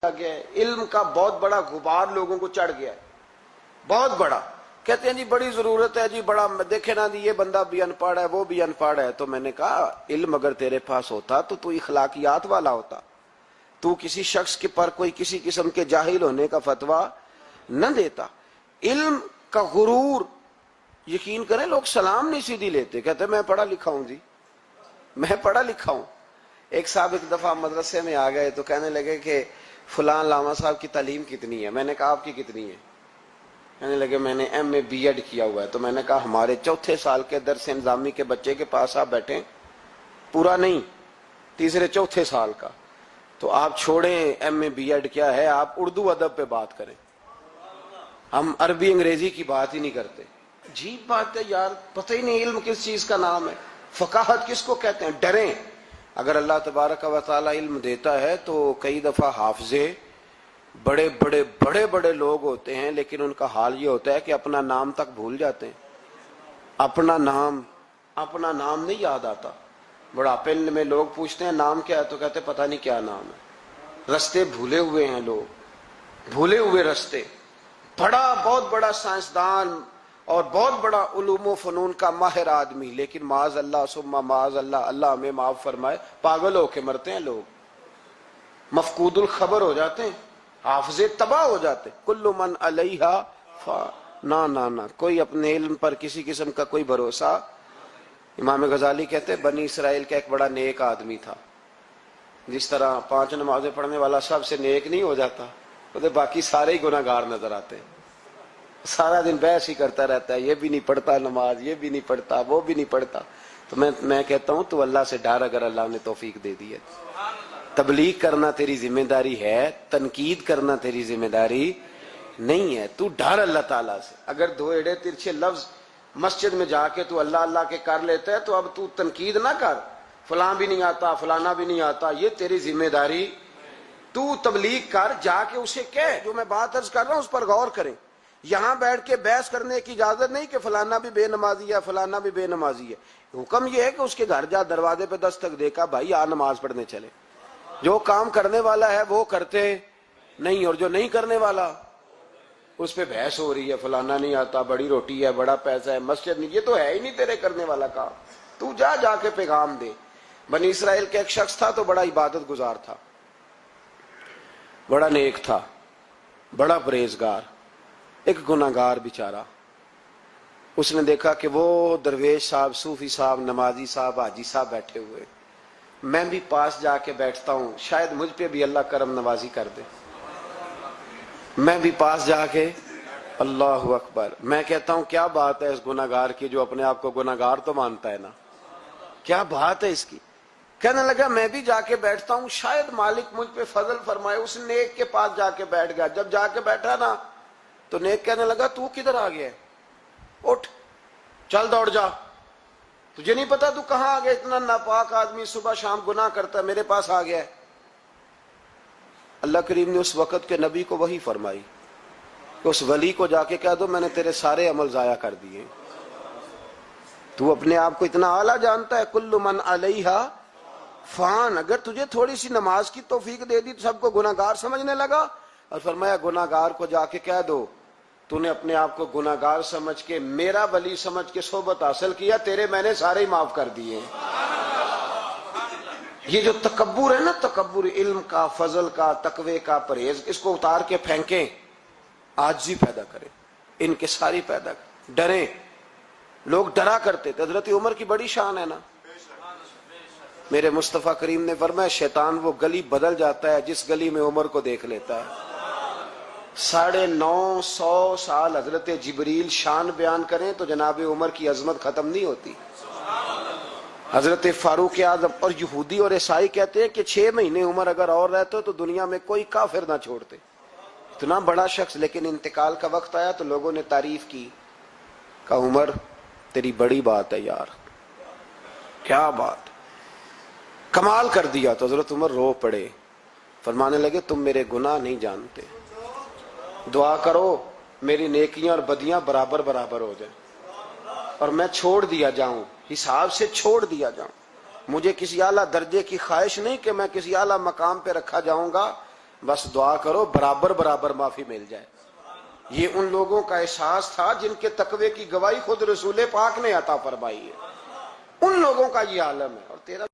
گیا ہے، علم کا بہت بڑا غبار لوگوں کو چڑھ گیا ہے، بہت بڑا. کہتے ہیں جی بڑی ضرورت ہے، جی بڑا دیکھے نا جی یہ بندہ بھی ان پڑھ ہے وہ بھی ان پڑھ ہے. تو میں نے کہا علم اگر تیرے پاس ہوتا تو اخلاقیات والا ہوتا، تو کسی شخص کے پر کوئی کسی قسم کے جاہل ہونے کا فتویٰ نہ دیتا. علم کا غرور، یقین کریں لوگ سلام نہیں سیدھی لیتے، کہتے میں پڑھا لکھا ہوں جی، میں پڑھا لکھا ہوں. ایک صاحب ایک دفعہ مدرسے میں آ گئے تو کہنے لگے کہ فلاں علامہ صاحب کی تعلیم کتنی ہے؟ میں نے کہا آپ کی کتنی ہے؟ کہنے لگے میں نے ایم اے بی ایڈ کیا ہوا ہے. تو میں نے کہا ہمارے چوتھے سال کے درس انظامی کے بچے کے پاس آپ بیٹھیں، پورا نہیں تیسرے چوتھے سال کا، تو آپ چھوڑیں ایم اے بی ایڈ کیا ہے، آپ اردو ادب پہ بات کریں، ہم عربی انگریزی کی بات ہی نہیں کرتے. عجیب بات ہے یار، پتہ ہی نہیں علم کس چیز کا نام ہے، فقاہت کس کو کہتے ہیں. ڈریں، اگر اللہ تبارک و تعالی علم دیتا ہے تو کئی دفعہ حافظے بڑے بڑے بڑے بڑے لوگ ہوتے ہیں، لیکن ان کا حال یہ ہوتا ہے کہ اپنا نام تک بھول جاتے ہیں، اپنا نام نہیں یاد آتا. بڑھاپے میں لوگ پوچھتے ہیں نام کیا ہے تو کہتے پتہ نہیں کیا نام ہے. رستے بھولے ہوئے ہیں لوگ، بھولے ہوئے رستے. بہت بڑا سائنسدان اور بہت بڑا علوم و فنون کا ماہر آدمی، لیکن معاذ اللہ ثم معاذ اللہ، اللہ ہمیں معاف فرمائے، پاگل ہو کے مرتے ہیں لوگ، مفقود الخبر ہو جاتے ہیں، حافظے تباہ ہو جاتے. کل من علیہا نہ کوئی اپنے علم پر کسی قسم کا کوئی بھروسہ. امام غزالی کہتے بنی اسرائیل کا ایک بڑا نیک آدمی تھا. جس طرح 5 نمازیں پڑھنے والا سب سے نیک نہیں ہو جاتا، تو باقی سارے ہی گناہگار نظر آتے ہیں. سارا دن بحث ہی کرتا رہتا ہے، یہ بھی نہیں پڑھتا نماز، یہ بھی نہیں پڑھتا، وہ بھی نہیں پڑھتا. تو میں کہتا ہوں تو اللہ سے ڈر، اگر اللہ نے توفیق دے دی ہے. تبلیغ کرنا تیری ذمہ داری ہے، تنقید کرنا تیری ذمہ داری نہیں ہے. تو ڈر اللہ تعالیٰ سے. اگر 2 ایڑے ترچھے لفظ مسجد میں جا کے تو اللہ اللہ کے کر لیتا ہے تو اب تو تنقید نہ کر، فلاں بھی نہیں آتا فلانا بھی نہیں آتا، یہ تیری ذمہ داری. تو تبلیغ کر، جا کے اسے کہہ جو میں بات عرض کر رہا ہوں اس پر غور کریں. یہاں بیٹھ کے بحث کرنے کی اجازت نہیں کہ فلانا بھی بے نمازی ہے فلانا بھی بے نمازی ہے. حکم یہ ہے کہ اس کے گھر جا، دروازے پہ دستک دے کر بھائی آ نماز پڑھنے چلے. جو کام کرنے والا ہے وہ کرتے نہیں، اور جو نہیں کرنے والا اس پہ بحث ہو رہی ہے، فلانا نہیں آتا، بڑی روٹی ہے، بڑا پیسہ ہے، مسجد نہیں. یہ تو ہے ہی نہیں تیرے کرنے والا کام. تو جا کے پیغام دے. بنی اسرائیل کا ایک شخص تھا تو بڑا عبادت گزار تھا، بڑا نیک تھا، بڑا پرہیزگار. ایک گناہگار بیچارہ، اس نے دیکھا کہ وہ درویش صاحب، صوفی صاحب، نمازی صاحب، حاجی صاحب بیٹھے ہوئے، میں بھی پاس جا کے بیٹھتا ہوں، شاید مجھ پہ بھی اللہ کرم نوازی کر دے. میں بھی پاس جا کے، اللہ اکبر، میں کہتا ہوں کیا بات ہے اس گناہگار کی جو اپنے آپ کو گناہگار تو مانتا ہے نا، کیا بات ہے اس کی. کہنے لگا میں بھی جا کے بیٹھتا ہوں، شاید مالک مجھ پہ فضل فرمائے. اس نیک کے پاس جا کے بیٹھ گیا. جب جا کے بیٹھا نا تو نیک کہنے لگا تو کدھر آ گیا ہے؟ اٹھ چل دوڑ جا، تجھے نہیں پتا تو کہاں آ گیا؟ اتنا ناپاک آدمی صبح شام گناہ کرتا ہے، میرے پاس آ گیا ہے. اللہ کریم نے اس وقت کے نبی کو وحی فرمائی کہ اس ولی کو جا کے کہہ دو میں نے تیرے سارے عمل ضائع کر دیے. تو اپنے آپ کو اتنا اعلیٰ جانتا ہے. کل من علیہا فان، اگر تجھے تھوڑی سی نماز کی توفیق دے دی تو سب کو گناہگار سمجھنے لگا. اور فرمایا گناہگار کو جا کے کہہ دو تو نے اپنے آپ کو گناہگار سمجھ کے میرا ولی سمجھ کے صحبت حاصل کیا، تیرے میں نے سارے ہی معاف کر دیے. یہ جو تکبر ہے نا، تکبر علم کا، فضل کا، تقوی کا، پرہیز، اس کو اتار کے پھینکیں، عاجزی پیدا کریں، انکساری پیدا کریں. ڈریں. لوگ ڈرا کرتے تھے. حضرت عمر کی بڑی شان ہے نا. میرے مصطفیٰ کریم نے فرمایا شیطان وہ گلی بدل جاتا ہے جس گلی میں عمر کو دیکھ لیتا ہے. 950 سال حضرت جبریل شان بیان کریں تو جناب عمر کی عظمت ختم نہیں ہوتی. حضرت فاروق اعظم اور یہودی اور عیسائی کہتے ہیں کہ 6 مہینے عمر اگر اور رہتے تو دنیا میں کوئی کافر نہ چھوڑتے. اتنا بڑا شخص، لیکن انتقال کا وقت آیا تو لوگوں نے تعریف کی، کہا عمر تیری بڑی بات ہے یار، کیا بات، کمال کر دیا. تو حضرت عمر رو پڑے، فرمانے لگے تم میرے گناہ نہیں جانتے، دعا کرو میری نیکیاں اور بدیاں برابر برابر ہو جائیں اور میں چھوڑ دیا جاؤں، حساب سے چھوڑ دیا جاؤں. مجھے کسی اعلیٰ درجے کی خواہش نہیں کہ میں کسی اعلیٰ مقام پہ رکھا جاؤں گا. بس دعا کرو برابر برابر معافی مل جائے. یہ ان لوگوں کا احساس تھا جن کے تقوی کی گواہی خود رسول پاک نے عطا فرمائی ہے. ان لوگوں کا یہ عالم ہے. اور تیرا